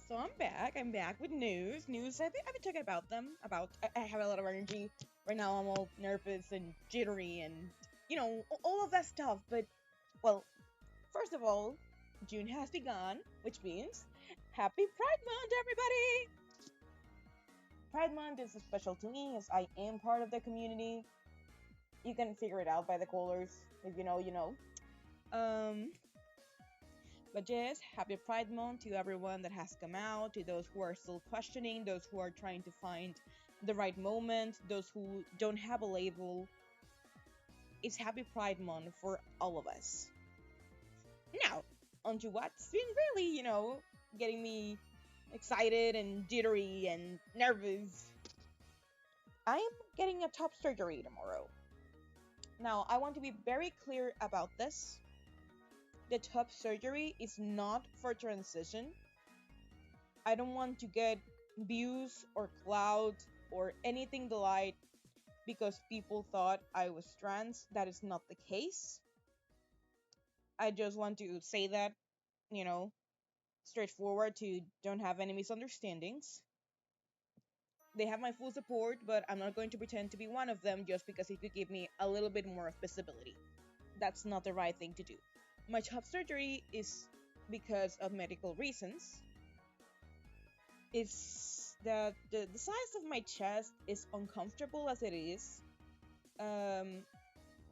So I'm back. I'm back with news. News. I've been talking about them. I have a lot of energy right now. I'm all nervous and jittery and all of that stuff. But well, first of all, June has begun, which means Happy Pride Month, everybody! Pride Month is special to me as I am part of the community. You can figure it out by the colors. If you know, you know. Um, But yes, happy Pride Month to everyone that has come out, to those who are still questioning, those who are trying to find the right moment, those who don't have a label. It's happy Pride Month for all of us. Now, onto what's been really, getting me excited and jittery and nervous. I am getting a top surgery tomorrow. Now, I want to be very clear about this. The top surgery is not for transition. I don't want to get views or clout or anything the like because people thought I was trans. That is not the case. I just want to say that, you know, straightforward to don't have any misunderstandings. They have my full support, but I'm not going to pretend to be one of them just because it could give me a little bit more of visibility. That's not the right thing to do. My top surgery is because of medical reasons. Is that the size of my chest is uncomfortable as it is. Um,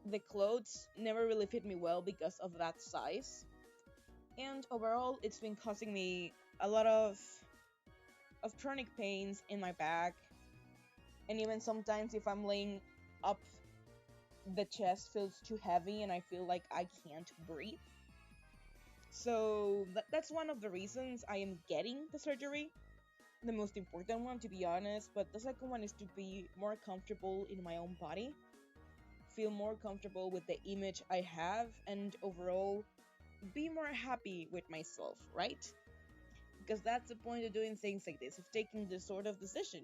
the clothes never really fit me well because of that size. And overall, it's been causing me a lot of chronic pains in my back. And even sometimes, if I'm laying up, the chest feels too heavy and I feel like I can't breathe. So that's one of the reasons I am getting the surgery. The most important one, to be honest, but the second one is to be more comfortable in my own body, feel more comfortable with the image I have, and overall be more happy with myself, right? Because that's the point of doing things like this, of taking this sort of decision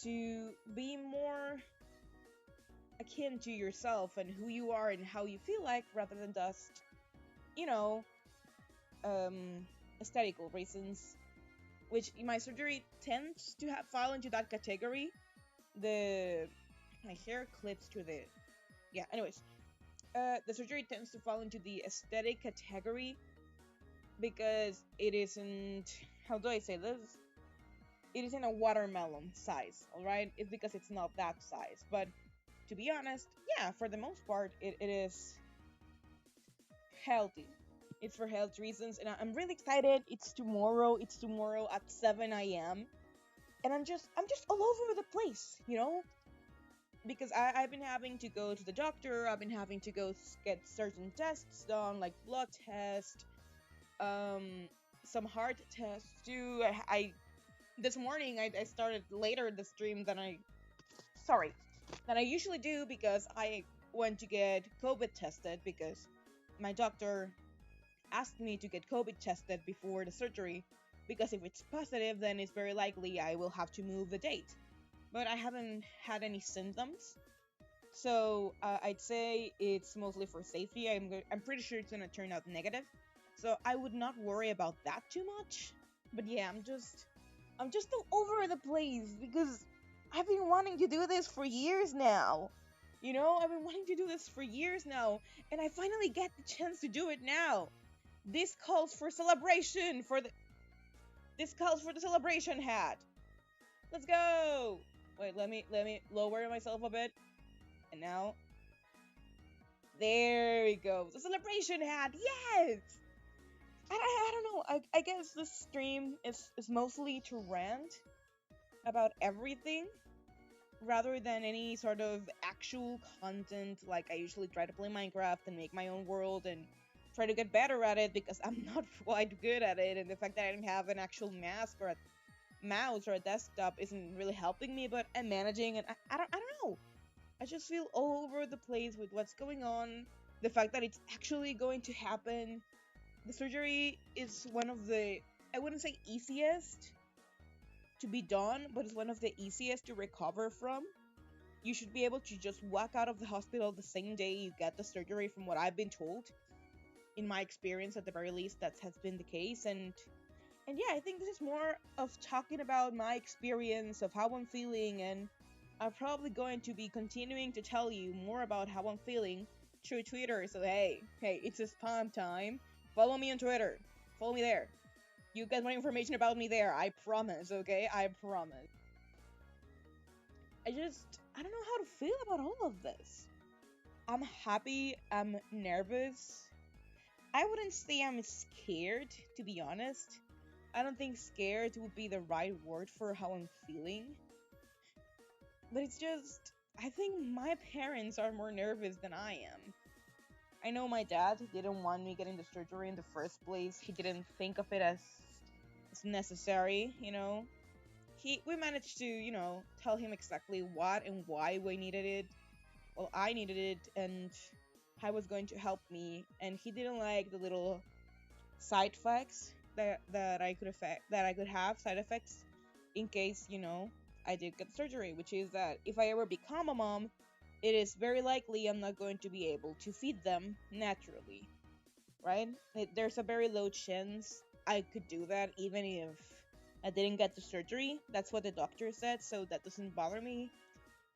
to be more akin to yourself and who you are and how you feel like, rather than just, you know, aesthetical reasons, which my surgery tends to have fall into that category. The My hair clips to the yeah. Anyways, the surgery tends to fall into the aesthetic category because it isn't. How do I say this? It isn't a watermelon size, all right? It's because it's not that size. But to be honest, yeah, for the most part, it is healthy. It's for health reasons, and I'm really excited. It's tomorrow. It's tomorrow at 7 a.m. And I'm just all over the place, because I've been having to go to the doctor. I've been having to go get certain tests done, like blood test, um, some heart tests too. I This morning I started later the stream sorry than I usually do because I went to get COVID tested because my doctor asked me to get COVID tested before the surgery because if it's positive, then it's very likely I will have to move the date. But I haven't had any symptoms, so I'd say it's mostly for safety. I'm pretty sure it's gonna turn out negative, so I would not worry about that too much. But yeah, I'm just all over the place because I've been wanting to do this for years now. I've been wanting to do this for years now, and I finally get the chance to do it now. This calls for celebration for the This calls for the celebration hat. Let's go. Wait, let me lower myself a bit. And now there we go. The celebration hat. Yes. I don't know. I guess this stream is mostly to rant about everything rather than any sort of actual content. Like I usually try to play Minecraft and make my own world and try to get better at it because I'm not quite good at it, and the fact that I don't have an actual mask or a mouse or a desktop isn't really helping me. But I'm managing, and I don't know. I just feel all over the place with what's going on. The fact that it's actually going to happen. The surgery is one of the, I wouldn't say easiest to be done, but it's one of the easiest to recover from. You should be able to just walk out of the hospital the same day you get the surgery, from what I've been told. In my experience, at the very least, that has been the case. And And yeah, I think this is more of talking about my experience of how I'm feeling, and I'm probably going to be continuing to tell you more about how I'm feeling through Twitter. So hey, it's a spam time. Follow me on Twitter. Follow me there. You get more information about me there. I promise. Okay, I promise. I don't know how to feel about all of this. I'm happy. I'm nervous. I wouldn't say I'm scared, to be honest. I don't think scared would be the right word for how I'm feeling. But it's just, I think my parents are more nervous than I am. I know my dad didn't want me getting the surgery in the first place. He didn't think of it as necessary, you know. We managed to, tell him exactly what and why we needed it. Well, I needed it, and how it was going to help me. And he didn't like the little side effects that I could have side effects in case I did get surgery, which is that if I ever become a mom, it is very likely I'm not going to be able to feed them naturally, right? There's a very low chance I could do that even if I didn't get the surgery. That's what the doctor said, so that doesn't bother me.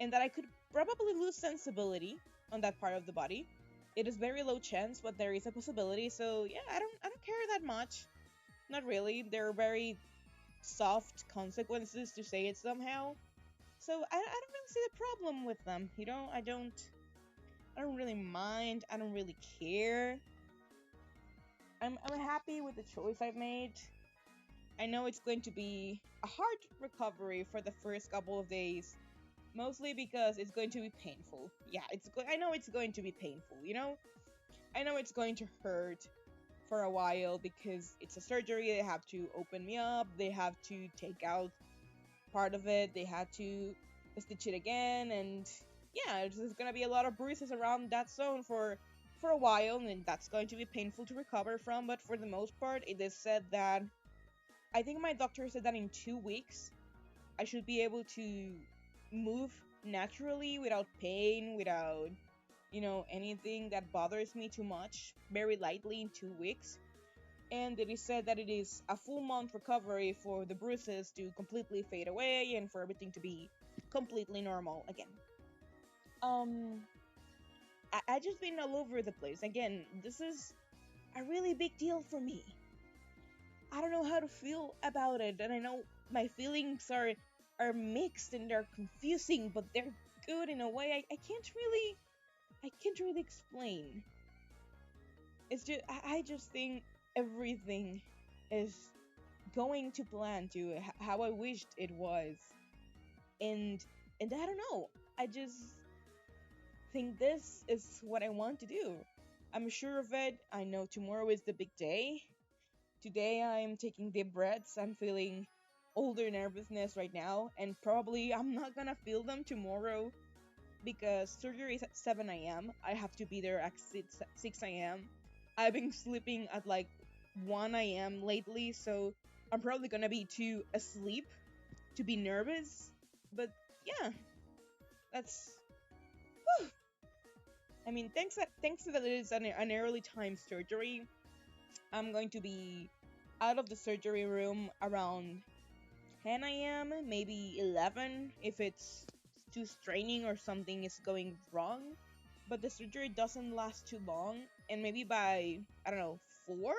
And that I could probably lose sensibility on that part of the body. It is very low chance, but there is a possibility. So yeah, I don't care that much. Not really. They're very soft consequences to say it somehow. So I don't really see the problem with them. I don't really mind. I don't really care. I'm happy with the choice I've made. I know it's going to be a hard recovery for the first couple of days, mostly because it's going to be painful. Yeah, I know it's going to be painful, I know it's going to hurt for a while because it's a surgery. They have to open me up, they have to take out part of it, they have to stitch it again, and yeah, there's gonna be a lot of bruises around that zone for a while, and that's going to be painful to recover from. But for the most part, it is said that I think my doctor said that in 2 weeks I should be able to move naturally without pain, without anything that bothers me too much, very lightly in 2 weeks. And it is said that it is a full month recovery for the bruises to completely fade away and for everything to be completely normal again. Um, I just been all over the place. Again, this is a really big deal for me. I don't know how to feel about it, and I know my feelings are mixed and they're confusing, but they're good in a way I can't really explain. It's just I just think everything is going to plan to how I wished it was, and I don't know. I just think this is what I want to do. I'm sure of it. I know tomorrow is the big day. Today I'm taking deep breaths. I'm feeling older nervousness right now, and probably I'm not gonna feel them tomorrow because surgery is at 7 a.m. I have to be there at 6 a.m. I've been sleeping at like 1 a.m. lately, so I'm probably gonna be too asleep to be nervous. But yeah, that's. Whew. I mean, thanks to that it is an early time surgery. I'm going to be out of the surgery room around 10 a.m., maybe 11 if it's too straining or something is going wrong. But the surgery doesn't last too long, and maybe by, I don't know, 4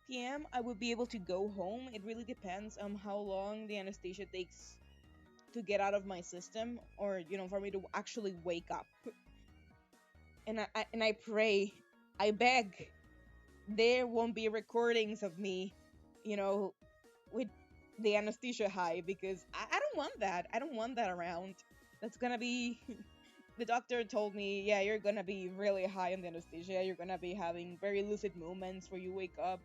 p.m., I will be able to go home. It really depends on how long the anesthesia takes to get out of my system, or, for me to actually wake up. And I pray, I beg, there won't be recordings of me, you know, with the anesthesia high, because I don't want that. I don't want that around. That's gonna be. The doctor told me, yeah, you're gonna be really high on the anesthesia. You're gonna be having very lucid moments where you wake up,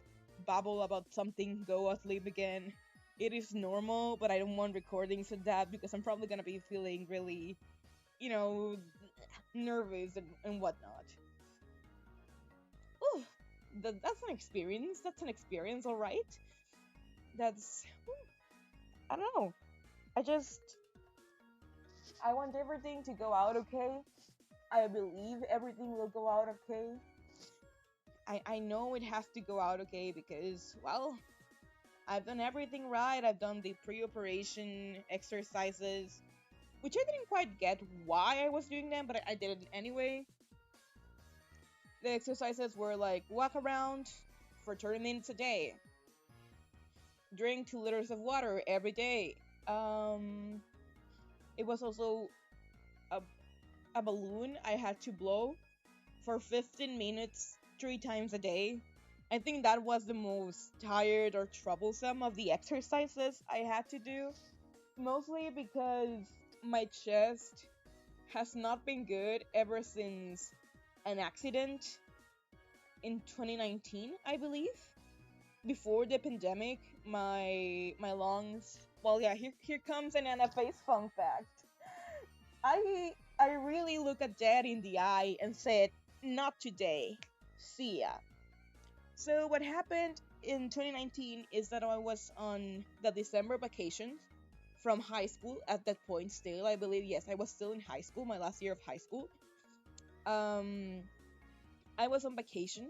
babble about something, go asleep again. It is normal, but I don't want recordings of that because I'm probably gonna be feeling really, you know, nervous and whatnot. Ooh, that's an experience. That's an experience, all right. That's I don't know. I just I want everything to go out okay. I believe everything will go out okay. I know it has to go out okay because, well, I've done everything right. I've done the pre-operation exercises, which I didn't quite get why I was doing them, but I did it anyway. The exercises were like walk around for 30 minutes a day, drink 2 liters of water every day. Um, it was also a, a balloon I had to blow for 15 minutes 3 times a day. I think that was the most tired or troublesome of the exercises I had to do. Mostly because my chest has not been good ever since an accident in 2019, I believe. Before the pandemic, my lungs. Well, yeah, here comes an NFA's fun fact. I really looked at Dad in the eye and said, "Not today. See ya." So what happened in 2019 is that I was on the December vacations from high school at that point still. I believe, yes, I was still in high school, my last year of high school. Um I was on vacation,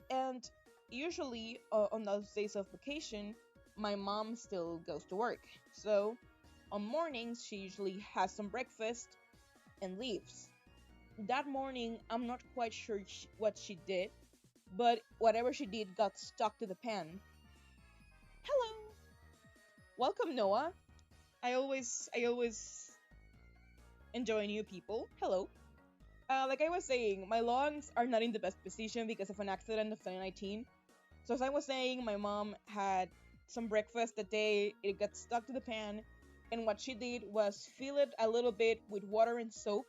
and usually on those days of vacation, my mom still goes to work. So on mornings she usually has some breakfast and leaves. That morning, I'm not quite sure what she did, but whatever she did got stuck to the pan. Hello, welcome Noah. I always enjoy new people. Hello. Like I was saying, my lungs are not in the best position because of an accident of 2019. So as I was saying, my mom had some breakfast that day. It got stuck to the pan, and what she did was fill it a little bit with water and soap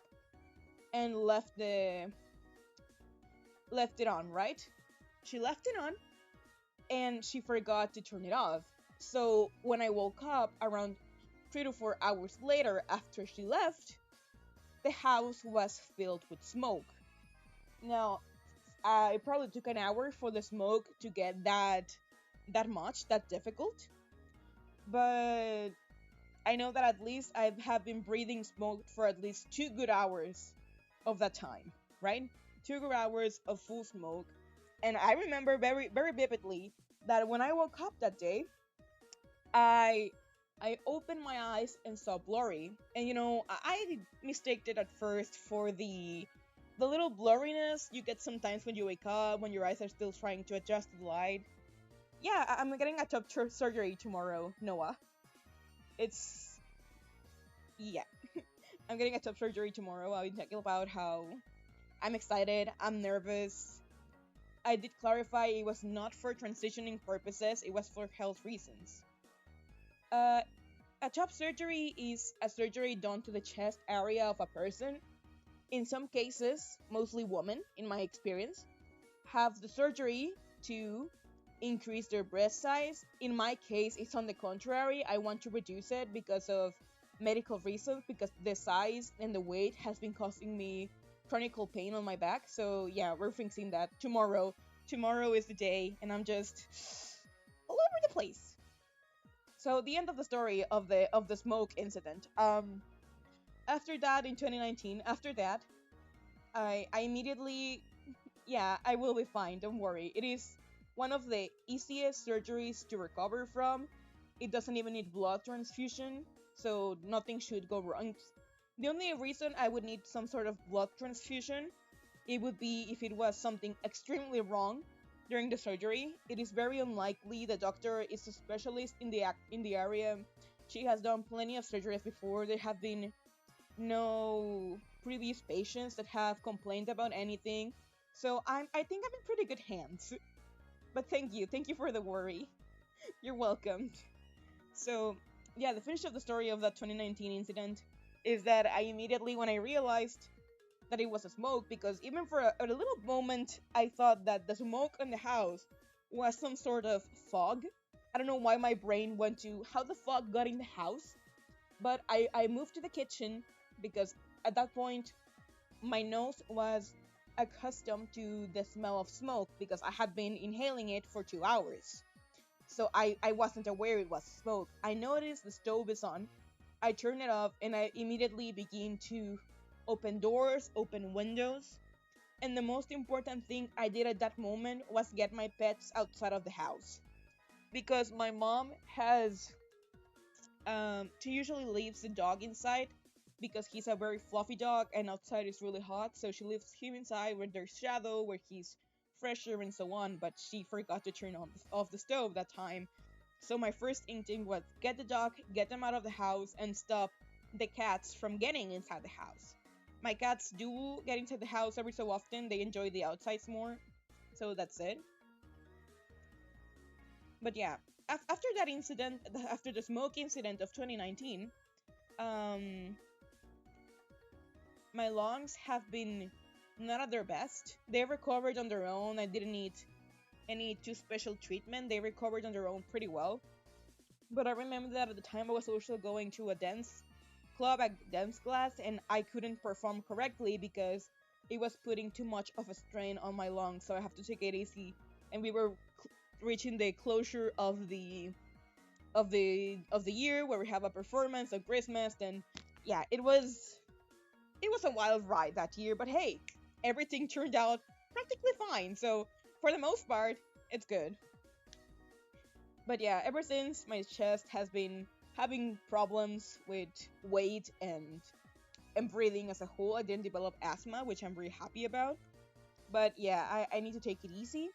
and left it on. Right? She left it on, and she forgot to turn it off. So when I woke up around 3 to 4 hours later after she left, the house was filled with smoke. Now, it probably took an hour for the smoke to get that difficult, but I know that at least I have been breathing smoke for at least 2 good hours of that time, right? 2 good hours of full smoke, and I remember very very vividly that when I woke up that day, I I opened my eyes and saw blurry. And I mistaked it at first for the little blurriness you get sometimes when you wake up, when your eyes are still trying to adjust to the light. Yeah, I'm getting a top surgery tomorrow, Noah. It's yeah, I'm getting a top surgery tomorrow. I'll be talking about how I'm excited, I'm nervous. I did clarify it was not for transitioning purposes, it was for health reasons. Uh, a top surgery is a surgery done to the chest area of a person. In some cases, mostly women, in my experience, have the surgery to increase their breast size. In my case, it's on the contrary. I want to reduce it because of medical reasons, because the size and the weight has been causing me chronic pain on my back. So yeah, we're fixing that tomorrow. Tomorrow is the day, and I'm just all over the place. So the end of the story of the smoke incident. After that in 2019, after that, I immediately, yeah, I will be fine. Don't worry. It is one of the easiest surgeries to recover from. It doesn't even need blood transfusion, so nothing should go wrong. The only reason I would need some sort of blood transfusion, it would be if it was something extremely wrong during the surgery. It is very unlikely the doctor is a specialist in in the area. She has done plenty of surgeries before. There have been no previous patients that have complained about anything. So I think I'm in pretty good hands. But thank you for the worry. You're welcome. So yeah, the finish of the story of that 2019 incident is that I immediately, when I realized that it was a smoke, because even for a little moment I thought that the smoke in the house was some sort of fog. I don't know why my brain went to how the fog got in the house, but I moved to the kitchen because at that point my nose was accustomed to the smell of smoke because I had been inhaling it for 2 hours. So I wasn't aware it was smoke. I noticed the stove is on. I turn it off and I immediately begin to open doors, open windows. And the most important thing I did at that moment was get my pets outside of the house. because my mom has she usually leaves the dog inside because he's a very fluffy dog and outside is really hot, so she leaves him inside where there's shadow, where he's fresher and so on, but she forgot to turn on off the stove that time. So my first instinct was get the dog, get them out of the house, and stop the cats from getting inside the house. My cats do get inside the house every so often. They enjoy the outsides more, so that's it. But yeah, after that incident, after the smoke incident of 2019, um, my lungs have been not at their best. They recovered on their own. I didn't need any too special treatment. They recovered on their own pretty well. But I remember that at the time I was also going to a dance club, a dance class, and I couldn't perform correctly because it was putting too much of a strain on my lungs. So I have to take it easy. And we were reaching the closure of the year where we have a performance on Christmas, and yeah, it was a wild ride that year, but hey, everything turned out practically fine. So for the most part, it's good. But yeah, ever since my chest has been having problems with weight and breathing as a whole, I didn't develop asthma, which I'm very happy about. But yeah, I need to take it easy.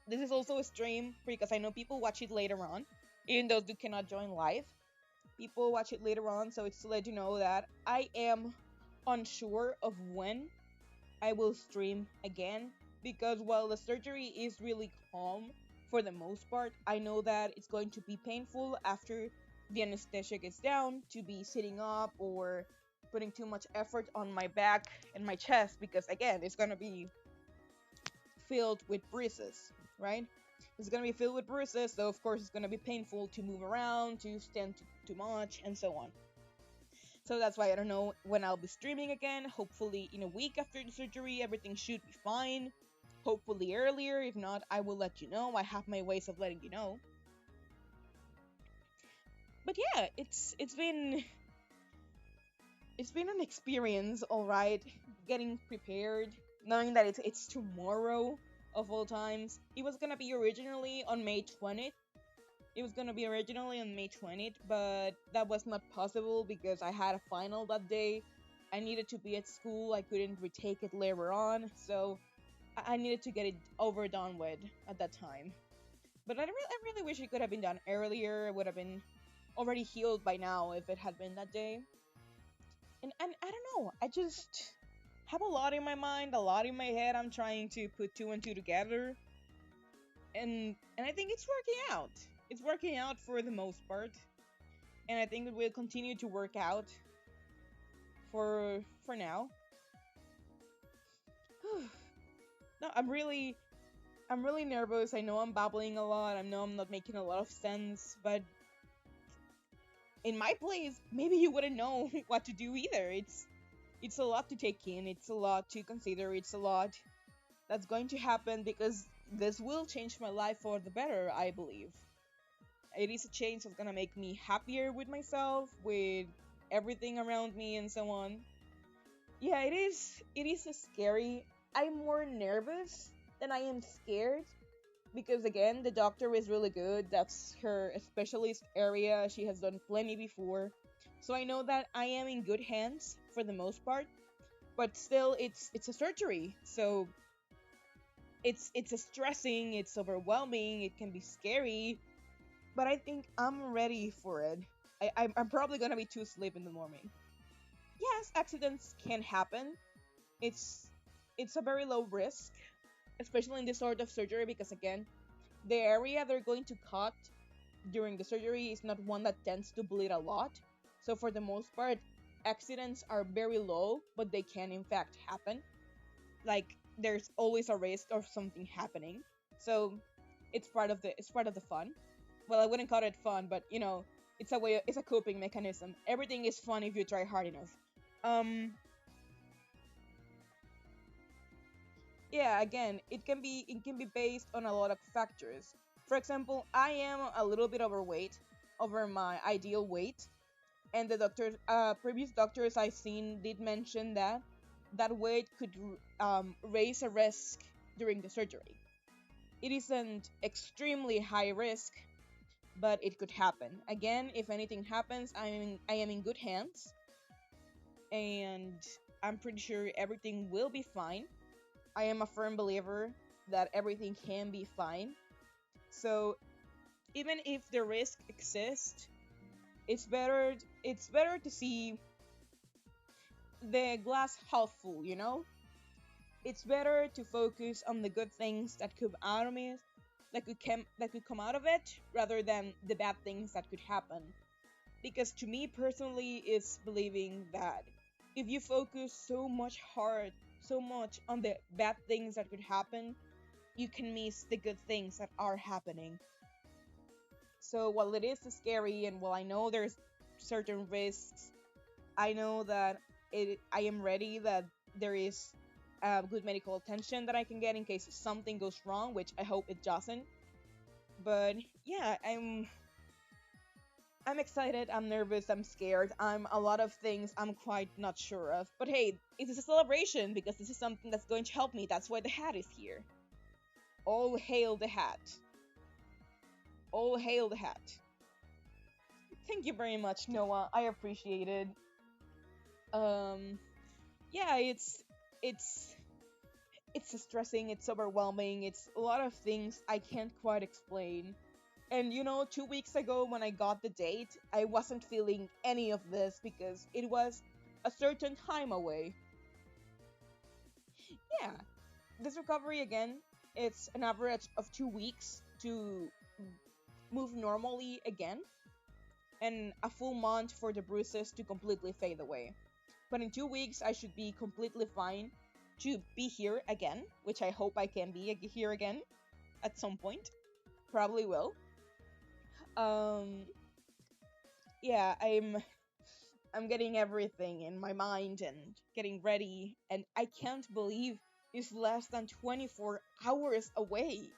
This is also a stream because I know people watch it later on, even though you cannot join live. People watch it later on, so it's to let you know that I am unsure of when I will stream again because while the surgery is really calm for the most part, I know that it's going to be painful after the anesthesia gets down to be sitting up or putting too much effort on my back and my chest because again, it's going to be filled with bruises, right? It's gonna be filled with bruises, so of course it's gonna be painful to move around, to stand too much, and so on. So that's why I don't know when I'll be streaming again. Hopefully, in a week after the surgery, everything should be fine. Hopefully earlier. If not, I will let you know. I have my ways of letting you know. But yeah, it's been an experience, all right. Getting prepared, knowing that it's tomorrow of all times. It was gonna be originally on May 20th. It was gonna be originally on May 20th, but that was not possible because I had a final that day. I needed to be at school. I couldn't retake it later on, so I needed to get it over done with at that time. But I really wish it could have been done earlier. It would have been already healed by now if it had been that day. And I don't know. I just have a lot in my mind, a lot in my head. I'm trying to put two and two together, and I think it's working out. It's working out for the most part, and I think it will continue to work out for now. No, I'm really nervous. I know I'm babbling a lot. I know I'm not making a lot of sense, but in my place, maybe you wouldn't know what to do either. It's a lot to take in. It's a lot to consider. It's a lot that's going to happen because this will change my life for the better, I believe. It is a change that's gonna make me happier with myself, with everything around me, and so on. Yeah, it is. It is scary. I'm more nervous than I am scared because again, the doctor is really good. That's her specialist area. She has done plenty before, so I know that I am in good hands for the most part. But still, it's a surgery, so it's a stressing. It's overwhelming. It can be scary, but I think I'm ready for it. I'm probably gonna be too asleep in the morning. Yes, accidents can happen. It's it's a very low risk, especially in this sort of surgery because again, the area they're going to cut during the surgery is not one that tends to bleed a lot. So for the most part, accidents are very low, but they can in fact happen. Like there's always a risk of something happening. So it's part of the fun. Well, I wouldn't call it fun, but it's a coping mechanism. Everything is fun if you try hard enough. Um, yeah, again, it can be based on a lot of factors. For example, I am a little bit overweight, over my ideal weight, and the previous doctors I've seen did mention that that weight could raise a risk during the surgery. It isn't extremely high risk, but it could happen. Again, if anything happens, I am in good hands, and I'm pretty sure everything will be fine. I am a firm believer that everything can be fine. So even if the risk exists, it's better to see the glass half full, you know? It's better to focus on the good things that could out of it, that could come out of it, rather than the bad things that could happen. Because to me personally, it's believing that if you focus so much on the bad things that could happen, you can miss the good things that are happening. So while it is scary, and while I know there's certain risks, I know that I am ready, that there is good medical attention that I can get in case something goes wrong, which I hope it doesn't. But yeah, I'm excited, I'm nervous, I'm scared, I'm a lot of things I'm quite not sure of. But hey, it is a celebration because this is something that's going to help me. That's why the hat is here. All hail the hat. All hail the hat. Thank you very much, Noah. I appreciate it. Um, yeah, it's it's stressing, it's overwhelming, it's a lot of things I can't quite explain. And 2 weeks ago when I got the date, I wasn't feeling any of this because it was a certain time away. Yeah, this recovery again, it's an average of 2 weeks to move normally again, and a full month for the bruises to completely fade away. But in 2 weeks, I should be completely fine to be here again, which I hope I can be here again at some point. Probably will. Um, yeah, I'm getting everything in my mind and getting ready, and I can't believe it's less than 24 hours away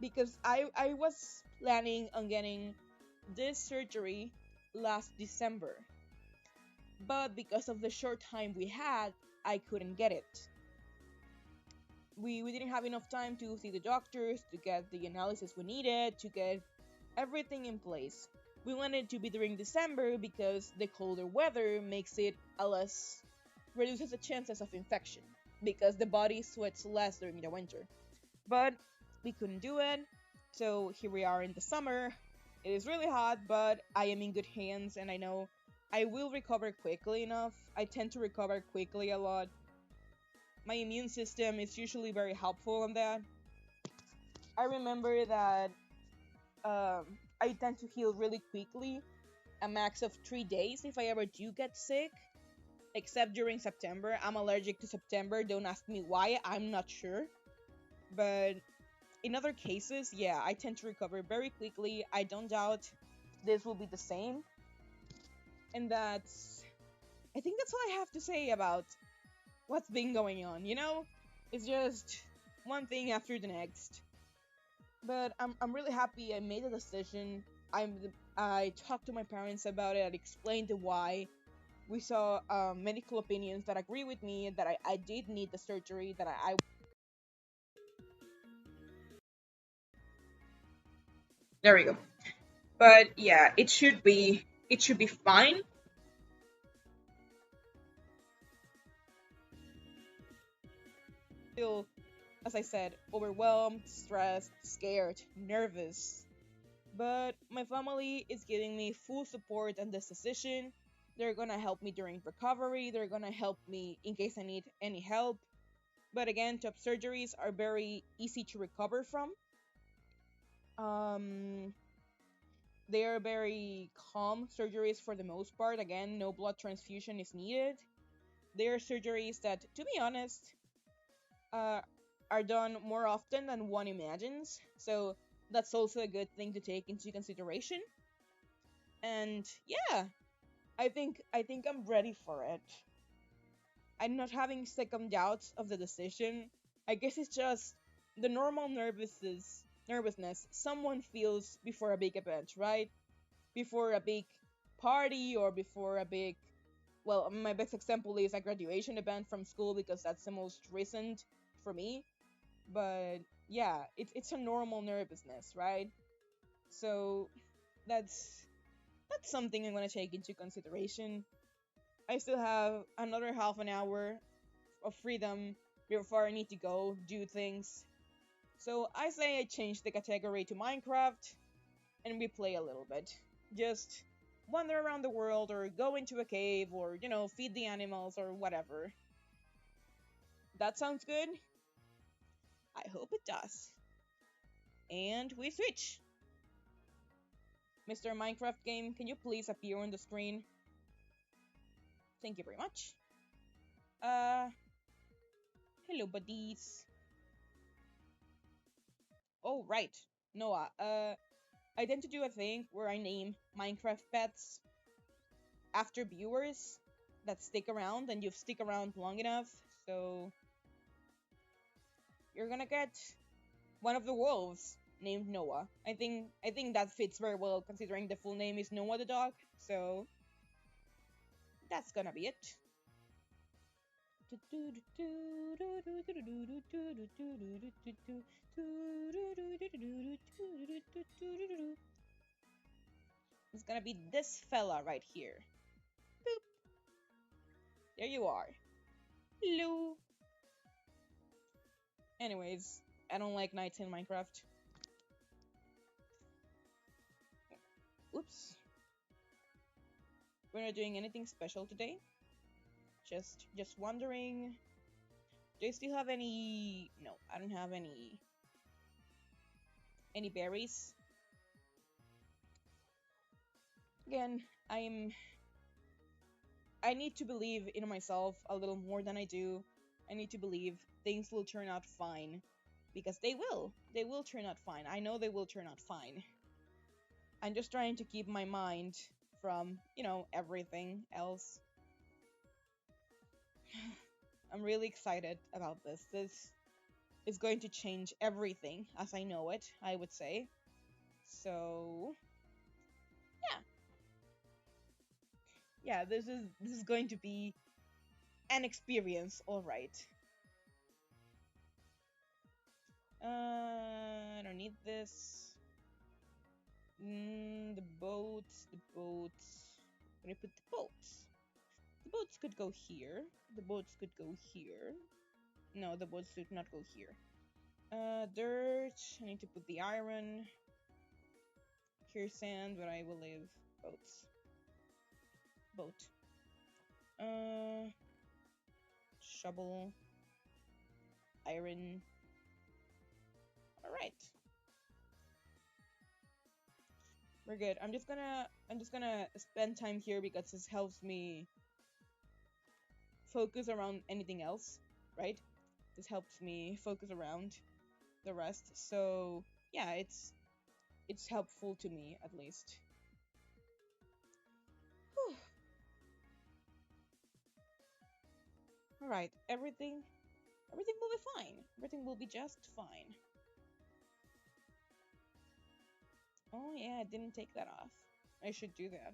because I was planning on getting this surgery last December, but because of the short time we had, I couldn't get it. We didn't have enough time to see the doctors, to get the analysis we needed, to get everything in place. We wanted to be during December because the colder weather makes it a less reduces the chances of infection because the body sweats less during the winter. But we couldn't do it, so here we are in the summer. It is really hot, but I am in good hands and I know I will recover quickly enough. I tend to recover quickly a lot. My immune system is usually very helpful on that. I remember that I tend to heal really quickly, a max of 3 days if I ever do get sick, except during September. I'm allergic to September. Don't ask me why, I'm not sure. But in other cases, yeah, I tend to recover very quickly. I don't doubt this will be the same. And I think that's all I have to say about what's been going on. It's just one thing after the next. But I'm really happy I made a decision. I talked to my parents about it. I explained the why. We saw medical opinions that agree with me that I did need the surgery. That I there we go. But yeah, it should be fine. Still, as I said, overwhelmed, stressed, scared, nervous. But my family is giving me full support on this decision. They're gonna help me during recovery. They're gonna help me in case I need any help. But again, top surgeries are very easy to recover from. Um, they are very calm surgeries for the most part. Again, no blood transfusion is needed. They are surgeries that, to be honest, uh, are done more often than one imagines. So that's also a good thing to take into consideration. And yeah, I think I'm ready for it. I'm not having second doubts of the decision. I guess it's just the normal nervousness someone feels before a big event, right? Before a big party or before a big well, my best example is a graduation event from school because that's the most recent for me. But yeah, it's a normal nervousness, right? So that's something I'm gonna take into consideration. I still have another half an hour of freedom before I need to go do things. So I say I change the category to Minecraft and we play a little bit. Just wander around the world or go into a cave or, feed the animals or whatever. That sounds good? I hope it does. And we switch. Mr. Minecraft game, can you please appear on the screen? Thank you very much. Uh, hello buddies. Oh, right. Noah, I tend to do a thing where I name Minecraft pets after viewers that stick around and you've stick around long enough, so you're gonna get one of the wolves named Noah. I think that fits very well considering the full name is Noah the dog, so that's gonna be it. It's gonna be this fella right here. Boop. There you are. Hello. Anyways, I don't like nights in Minecraft. Oops. We're not doing anything special today. Just wondering. Do you still have any? No, I don't have any berries. Again, I need to believe in myself a little more than I do. I need to believe things will turn out fine because they will. They will turn out fine. I know they will turn out fine. I'm just trying to keep my mind from, everything else. I'm really excited about this. This is going to change everything as I know it, I would say. So, yeah. Yeah, this is going to be an experience, all right. I don't need this. The boats. Where do I put the boats? The boats could go here. The boats could go here. No, the boats should not go here. Dirt. I need to put the iron. Here's sand, but I will leave boats. Boat. Shovel. Iron. Alright. We're good. I'm just gonna spend time here because this helps me focus around anything else, right? This helps me focus around the rest. So yeah, it's helpful to me at least. Whew. All right, everything will be fine. Everything will be just fine. Oh yeah, I didn't take that off. I should do that.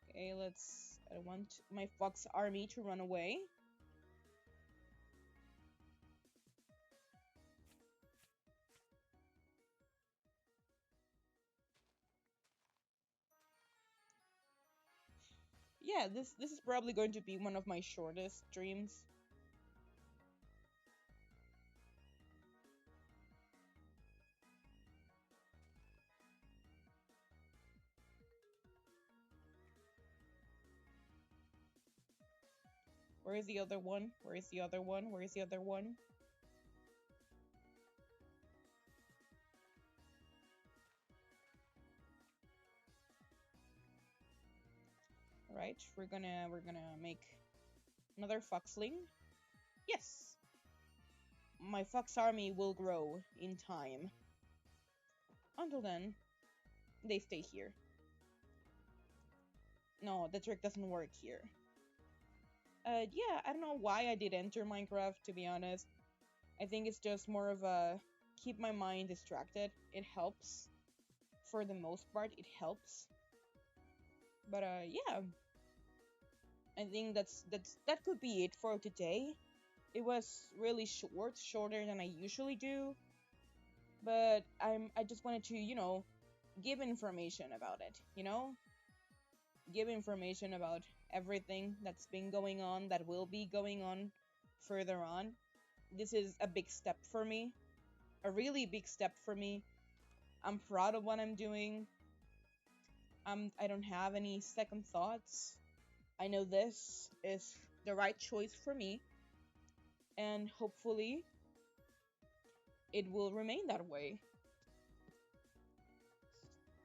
Okay, let's. I don't want my fox army to run away. Yeah, this is probably going to be one of my shortest streams. Where is the other one? Where is the other one? Where is the other one? Right, we're gonna make another foxling. Yes, my fox army will grow in time. Until then, they stay here. No, the trick doesn't work here. Yeah, I don't know why I did enter Minecraft, to be honest. I think it's just more of a keep my mind distracted. It helps for the most part. It helps. But yeah, I think that could be it for today. It was really short, shorter than I usually do, but I just wanted to, give information about it, give information about everything that's been going on, that will be going on further on. This is a big step for me, a really big step for me. I'm proud of what I'm doing. I don't have any second thoughts. I know this is the right choice for me, and hopefully it will remain that way.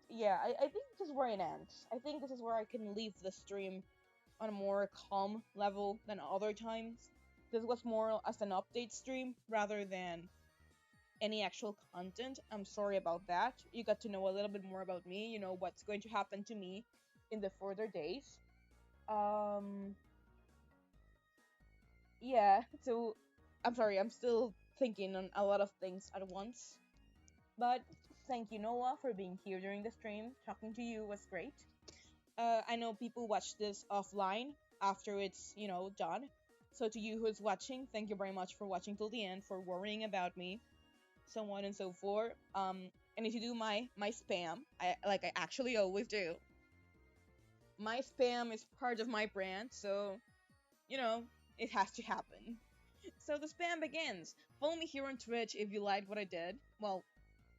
Yeah, I think this is where it ends. I think this is where I can leave the stream on a more calm level than other times. This was more as an update stream rather than any actual content. I'm sorry about that. You got to know a little bit more about me, what's going to happen to me in the further days. Um, yeah, so I'm sorry, I'm still thinking on a lot of things at once. But thank you, Noah, for being here during the stream. Talking to you was great. I know people watch this offline after it's, done. So to you who's watching, thank you very much for watching till the end, for worrying about me, so on and so forth. I need to do my spam. I actually always do. My spam is part of my brand, so you know it has to happen. So the spam begins. Follow me here on Twitch if you liked what I did. Well,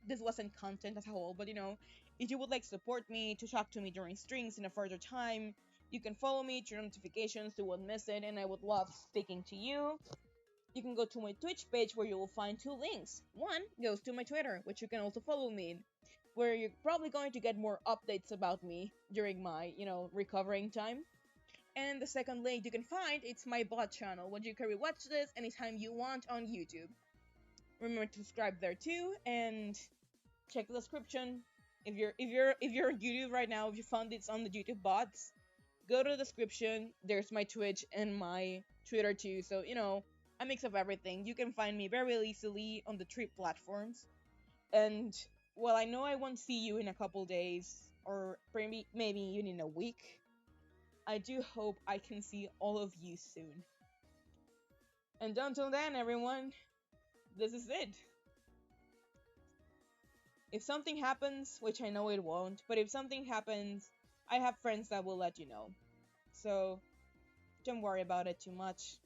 this wasn't content as a whole, but if you would like to support me, to talk to me during streams in a further time, you can follow me, turn notifications so you won't miss it, and I would love speaking to you. You can go to my Twitch page where you will find two links. One goes to my Twitter, which you can also follow me in, where you're probably going to get more updates about me during my, recovering time. And the second link you can find, it's my bot channel, where you can rewatch this anytime you want on YouTube. Remember to subscribe there too, and check the description. If you're on YouTube right now, if you found this on the YouTube bots, go to the description. There's my Twitch and my Twitter too. So a mix of everything. You can find me very easily on the three platforms. And well, I know I won't see you in a couple days, or maybe even in a week. I do hope I can see all of you soon. And until then, everyone, this is it. If something happens, which I know it won't, but if something happens, I have friends that will let you know. So don't worry about it too much.